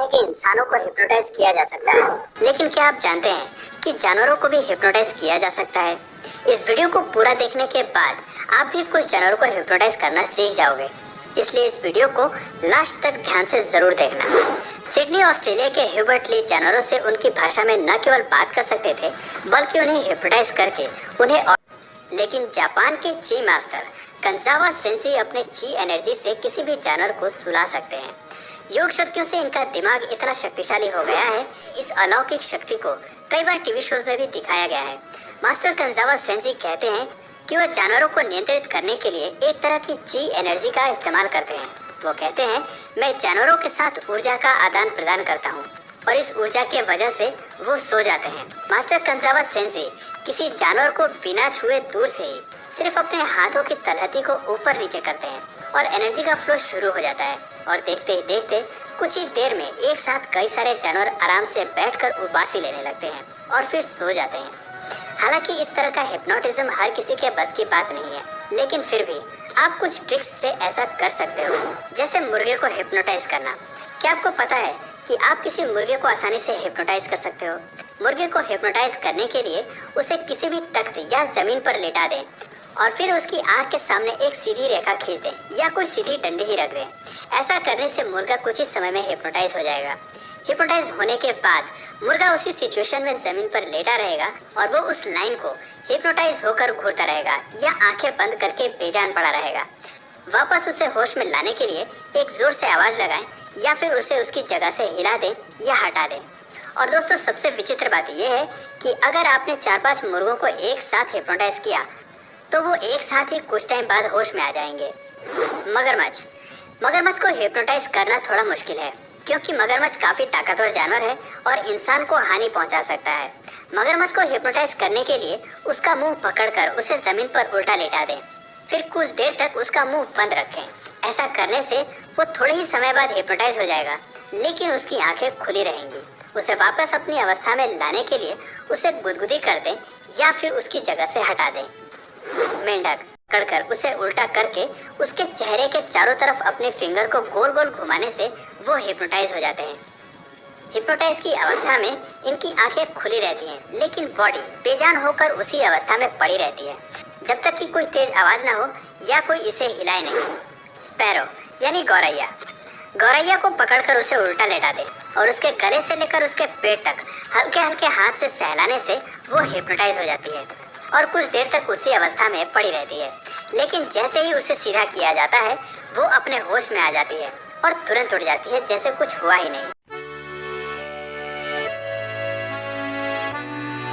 कि इंसानों को हिप्नोटाइज किया जा सकता है, लेकिन क्या आप जानते हैं कि जानवरों को भी हिप्नोटाइज किया जा सकता है? इस वीडियो को पूरा देखने के बाद आप भी कुछ जानवरों को हिप्नोटाइज करना सीख जाओगे, इसलिए इस वीडियो को लास्ट तक ध्यान से जरूर देखना। सिडनी ऑस्ट्रेलिया के ह्यूबर्ट ली जानवरों से उनकी भाषा में न केवल बात कर सकते थे बल्कि उन्हें हिप्नोटाइज करके लेकिन जापान के ची मास्टर कंजावा सेंसी अपने ची एनर्जी से किसी भी जानवर को सुला सकते हैं। योग शक्तियों से इनका दिमाग इतना शक्तिशाली हो गया है, इस अलौकिक शक्ति को कई बार टीवी शोज में भी दिखाया गया है। मास्टर कंजावा सेंसी कहते हैं कि वह जानवरों को नियंत्रित करने के लिए एक तरह की ची एनर्जी का इस्तेमाल करते हैं। वो कहते हैं, मैं जानवरों के साथ ऊर्जा का आदान प्रदान करता हूँ और इस ऊर्जा के वजह से वो सो जाते हैं। मास्टर कंजावा सेंसी किसी जानवर को बिना छुए दूर से ही सिर्फ अपने हाथों की तलहटी को ऊपर नीचे करते हैं और एनर्जी का फ्लो शुरू हो जाता है और देखते ही देखते कुछ ही देर में एक साथ कई सारे जानवर आराम से बैठकर उबासी लेने लगते हैं और फिर सो जाते हैं। हालांकि इस तरह का हिप्नोटिज्म हर किसी के बस की बात नहीं है, लेकिन फिर भी आप कुछ ट्रिक्स से ऐसा कर सकते हो, जैसे मुर्गे को हिप्नोटाइज करना। क्या आपको पता है कि आप किसी मुर्गे को आसानी से हिप्नोटाइज कर सकते हो? मुर्गे को हिप्नोटाइज करने के लिए उसे किसी भी तख्त या जमीन पर लेटा दें और फिर उसकी आंख के सामने एक सीधी रेखा खींच दें या कोई सीधी डंडी ही रख दें। ऐसा करने से मुर्गा कुछ ही समय में हिप्नोटाइज हो जाएगा। हिप्नोटाइज होने के बाद मुर्गा उसी सिचुएशन में जमीन पर लेटा रहेगा और वो उस लाइन को हिप्नोटाइज होकर घूरता रहेगा या आंखें बंद करके बेजान पड़ा रहेगा। वापस उसे होश में लाने के लिए एक जोर से आवाज लगाएं या फिर उसे उसकी जगह से हिला दें या हटा दें। और दोस्तों, सबसे विचित्र बात यह है कि अगर आपने 4-5 मुर्गों को एक साथ हिप्नोटाइज किया तो वो एक साथ ही कुछ टाइम बाद होश में आ जाएंगे। मगरमच्छ को हिप्नोटाइज करना थोड़ा मुश्किल है, क्योंकि मगरमच्छ काफी ताकतवर जानवर है और इंसान को हानि पहुंचा सकता है। मगरमच्छ को हिप्नोटाइज करने के लिए उसका मुंह पकड़कर उसे जमीन पर उल्टा लेटा दें, फिर कुछ देर तक उसका मुंह बंद रखें। ऐसा करने से वो थोड़े ही समय बाद हिप्नोटाइज हो जाएगा, लेकिन उसकी आंखें खुली रहेंगी। उसे वापस अपनी अवस्था में लाने के लिए उसे गुदगुदी कर दें या फिर उसकी जगह से हटा दें। मेंढक पकड़कर उसे उल्टा करके उसके चेहरे के चारों तरफ अपने फिंगर को गोल गोल घुमाने से वो हिप्नोटाइज हो जाते हैं। हिप्नोटाइज की अवस्था में इनकी आंखें खुली रहती हैं, लेकिन बॉडी बेजान होकर उसी अवस्था में पड़ी रहती है जब तक कि कोई तेज आवाज ना हो या कोई इसे हिलाए नहीं। स्पैरो यानी गौरैया को पकड़कर उसे उल्टा लेटा दे और उसके गले से लेकर उसके पेट तक हल्के हल्के हाथ से सहलाने से वो हिप्नोटाइज हो जाती है और कुछ देर तक उसी अवस्था में पड़ी रहती है। लेकिन जैसे ही उसे सीधा किया जाता है वो अपने होश में आ जाती है और तुरंत उठ जाती है जैसे कुछ हुआ ही नहीं।